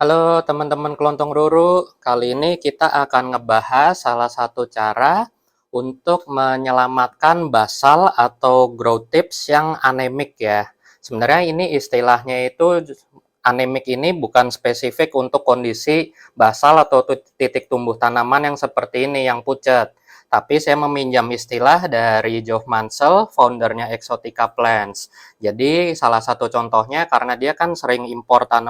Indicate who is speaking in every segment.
Speaker 1: Halo teman-teman kelontong Ruru, kali ini kita akan ngebahas salah satu cara untuk menyelamatkan basal atau growth tips yang anemik ya. Sebenarnya ini istilahnya itu anemik ini bukan spesifik untuk kondisi basal atau titik tumbuh tanaman yang seperti ini yang pucat. Tapi saya meminjam istilah dari Geoff Mansell, foundernya Exotica Plants. Jadi salah satu contohnya karena dia kan sering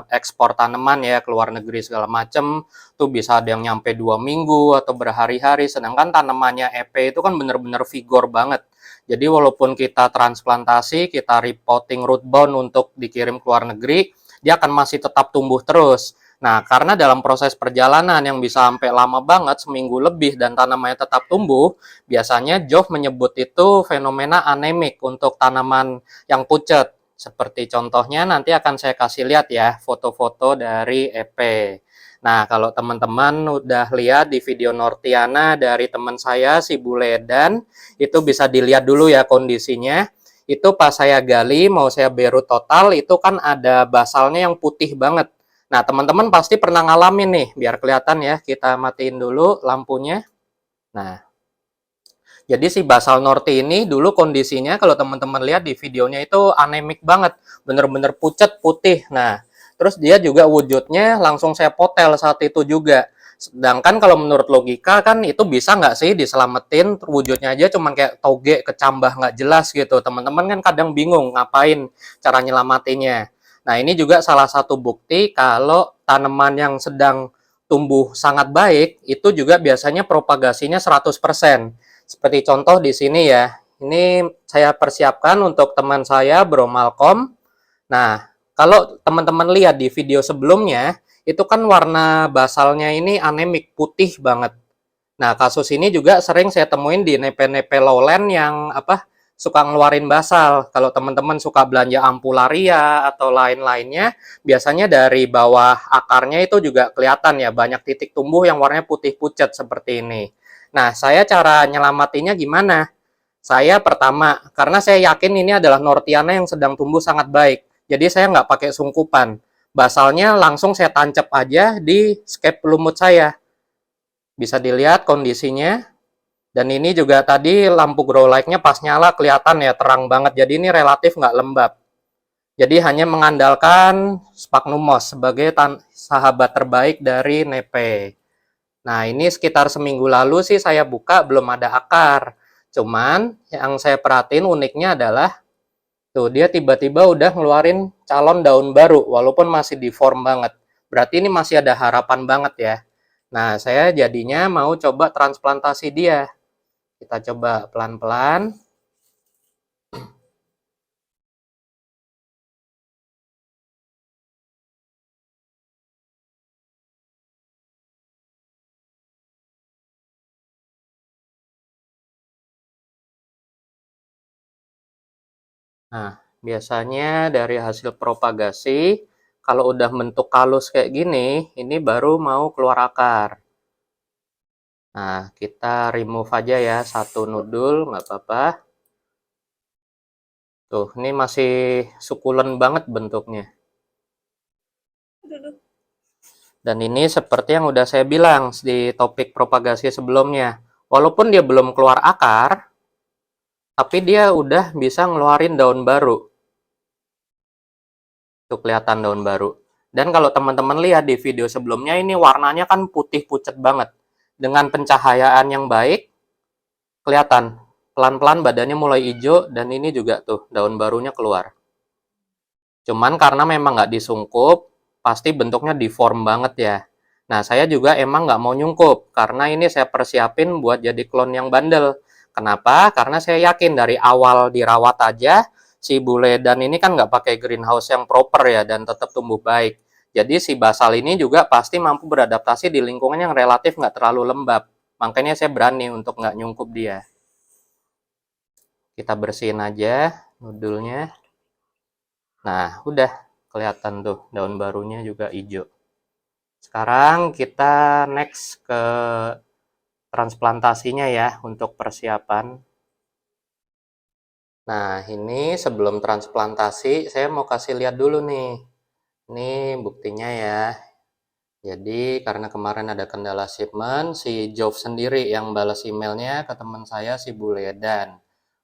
Speaker 1: ekspor tanaman ya ke luar negeri segala macem, tuh bisa ada yang nyampe 2 minggu atau berhari-hari, sedangkan tanamannya EP itu kan bener-bener vigor banget. Jadi walaupun kita transplantasi, kita repotting root bound untuk dikirim ke luar negeri, dia akan masih tetap tumbuh terus. Nah, karena dalam proses perjalanan yang bisa sampai lama banget, seminggu lebih, dan tanamannya tetap tumbuh, biasanya Geoff menyebut itu fenomena anemik untuk tanaman yang pucat. Seperti contohnya nanti akan saya kasih lihat ya, foto-foto dari EP. Nah, kalau teman-teman udah lihat di video Nortiana dari teman saya, si Buledan, itu bisa dilihat dulu ya kondisinya. Itu pas saya gali, mau saya berut total, itu kan ada basalnya yang putih banget. Nah, teman-teman pasti pernah ngalamin nih, biar kelihatan ya, kita matiin dulu lampunya. Nah, jadi si basal norte ini dulu kondisinya kalau teman-teman lihat di videonya itu anemik banget, bener-bener pucat putih. Nah, terus dia juga wujudnya langsung saya potel saat itu juga. Sedangkan kalau menurut logika kan itu bisa nggak sih diselamatin wujudnya aja cuman kayak toge kecambah nggak jelas gitu. Teman-teman kan kadang bingung ngapain cara nyelamatinya. Nah, ini juga salah satu bukti kalau tanaman yang sedang tumbuh sangat baik itu juga biasanya propagasinya 100%. Seperti contoh di sini ya, ini saya persiapkan untuk teman saya, Bro Malcolm. Nah, kalau teman-teman lihat di video sebelumnya, itu kan warna basalnya ini anemik, putih banget. Nah, kasus ini juga sering saya temuin di nepe-nepe lowland yang suka ngeluarin basal. Kalau teman-teman suka belanja ampularia atau lain-lainnya, biasanya dari bawah akarnya itu juga kelihatan ya, banyak titik tumbuh yang warnanya putih pucat seperti ini. Nah, saya cara nyelamatinya gimana? Saya pertama, karena saya yakin ini adalah Nortiana yang sedang tumbuh sangat baik. Jadi saya nggak pakai sungkupan. Basalnya langsung saya tancap aja di scape lumut saya. Bisa dilihat kondisinya. Dan ini juga tadi lampu grow light-nya pas nyala kelihatan ya terang banget. Jadi ini relatif nggak lembab. Jadi hanya mengandalkan sphagnum moss sebagai sahabat terbaik dari nepe. Nah, ini sekitar seminggu lalu sih saya buka belum ada akar. Cuman yang saya perhatiin uniknya adalah tuh dia tiba-tiba udah ngeluarin calon daun baru walaupun masih deform banget. Berarti ini masih ada harapan banget ya. Nah, saya jadinya mau coba transplantasi dia. Kita coba pelan-pelan. Nah, biasanya dari hasil propagasi, kalau udah bentuk kalus kayak gini, ini baru mau keluar akar. Nah, kita remove aja ya satu nudul, nggak apa-apa. Tuh, ini masih sukulen banget bentuknya. Dan ini seperti yang udah saya bilang di topik propagasi sebelumnya. Walaupun dia belum keluar akar, tapi dia udah bisa ngeluarin daun baru. Tuh kelihatan daun baru. Dan kalau teman-teman lihat di video sebelumnya, ini warnanya kan putih pucat banget. Dengan pencahayaan yang baik, kelihatan. Pelan-pelan badannya mulai hijau, dan ini juga tuh daun barunya keluar. Cuman karena memang nggak disungkup, pasti bentuknya deform banget ya. Nah, saya juga emang nggak mau nyungkup, karena ini saya persiapin buat jadi klon yang bandel. Kenapa? Karena saya yakin dari awal dirawat aja, si bule dan ini kan nggak pakai greenhouse yang proper ya, dan tetap tumbuh baik. Jadi si basal ini juga pasti mampu beradaptasi di lingkungan yang relatif nggak terlalu lembab. Makanya saya berani untuk nggak nyungkup dia. Kita bersihin aja nudulnya. Nah, udah kelihatan tuh daun barunya juga hijau. Sekarang kita next ke transplantasinya ya untuk persiapan. Nah, ini sebelum transplantasi saya mau kasih lihat dulu nih. Ini buktinya ya. Jadi karena kemarin ada kendala shipment, si Jov sendiri yang balas emailnya ke teman saya si Buledan.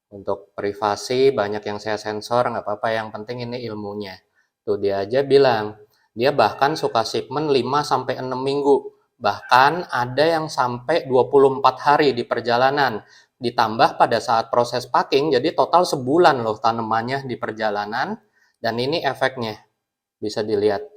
Speaker 1: Untuk privasi banyak yang saya sensor, nggak apa-apa, yang penting ini ilmunya. Tuh dia aja bilang, dia bahkan suka shipment 5 sampai 6 minggu. Bahkan ada yang sampai 24 hari di perjalanan. Ditambah pada saat proses packing, jadi total sebulan loh tanamannya di perjalanan. Dan ini efeknya, bisa dilihat.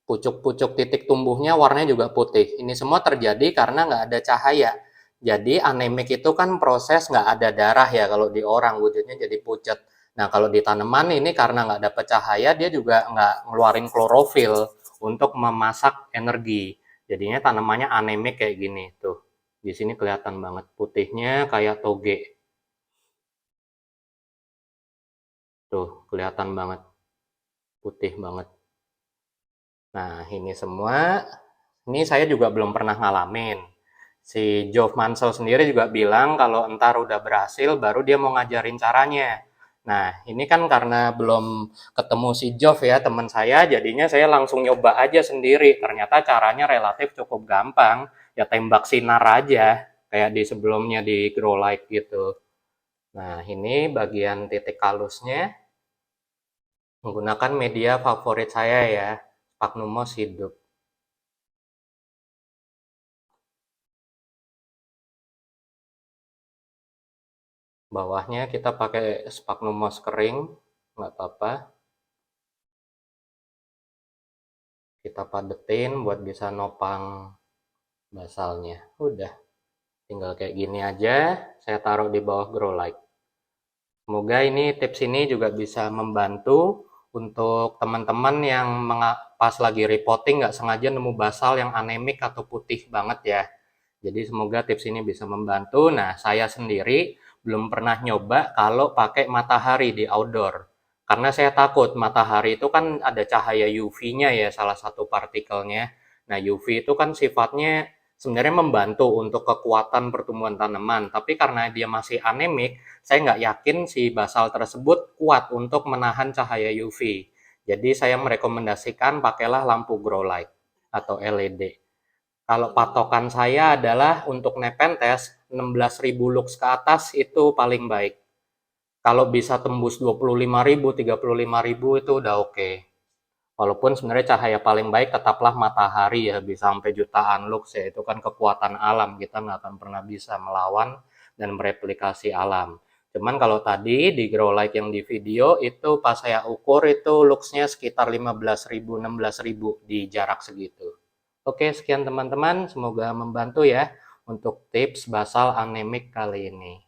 Speaker 1: Pucuk-pucuk titik tumbuhnya warnanya juga putih. Ini semua terjadi karena nggak ada cahaya. Jadi anemik itu kan proses nggak ada darah ya kalau di orang, wujudnya jadi pucat. Nah kalau di tanaman ini karena nggak dapet cahaya, dia juga nggak ngeluarin klorofil untuk memasak energi. Jadinya tanamannya anemik kayak gini tuh. Di sini kelihatan banget putihnya kayak toge. Tuh kelihatan banget, putih banget. Nah, ini semua, ini saya juga belum pernah ngalamin. Si Jov Mansell sendiri juga bilang kalau entar udah berhasil, baru dia mau ngajarin caranya. Nah, ini kan karena belum ketemu si Jov ya, teman saya, jadinya saya langsung nyoba aja sendiri. Ternyata caranya relatif cukup gampang, ya tembak sinar aja, kayak di sebelumnya di Grow Light gitu. Nah, ini bagian titik halusnya, menggunakan media favorit saya ya, Sphagnumos hidup. Bawahnya kita pakai sphagnum moss kering, nggak apa-apa. Kita padetin buat bisa nopang basalnya. Udah, tinggal kayak gini aja. Saya taruh di bawah grow light. Semoga ini tips ini juga bisa membantu untuk teman-teman yang pas lagi reporting nggak sengaja nemu basal yang anemik atau putih banget ya. Jadi semoga tips ini bisa membantu. Nah, saya sendiri belum pernah nyoba kalau pakai matahari di outdoor. Karena saya takut matahari itu kan ada cahaya UV-nya ya, salah satu partikelnya. Nah, UV itu kan sifatnya sebenarnya membantu untuk kekuatan pertumbuhan tanaman. Tapi karena dia masih anemik, saya nggak yakin si basal tersebut kuat untuk menahan cahaya UV. Jadi saya merekomendasikan pakailah lampu grow light atau LED. Kalau patokan saya adalah untuk Nepenthes 16.000 lux ke atas itu paling baik. Kalau bisa tembus 25.000, 35.000 itu udah oke. Walaupun sebenarnya cahaya paling baik tetaplah matahari ya, bisa sampai jutaan lux ya, itu kan kekuatan alam, kita nggak akan pernah bisa melawan dan mereplikasi alam. Cuman kalau tadi di grow light yang di video itu pas saya ukur itu luxnya sekitar 15.000, 16.000 di jarak segitu. Oke, sekian teman-teman, semoga membantu ya untuk tips basal anemik kali ini.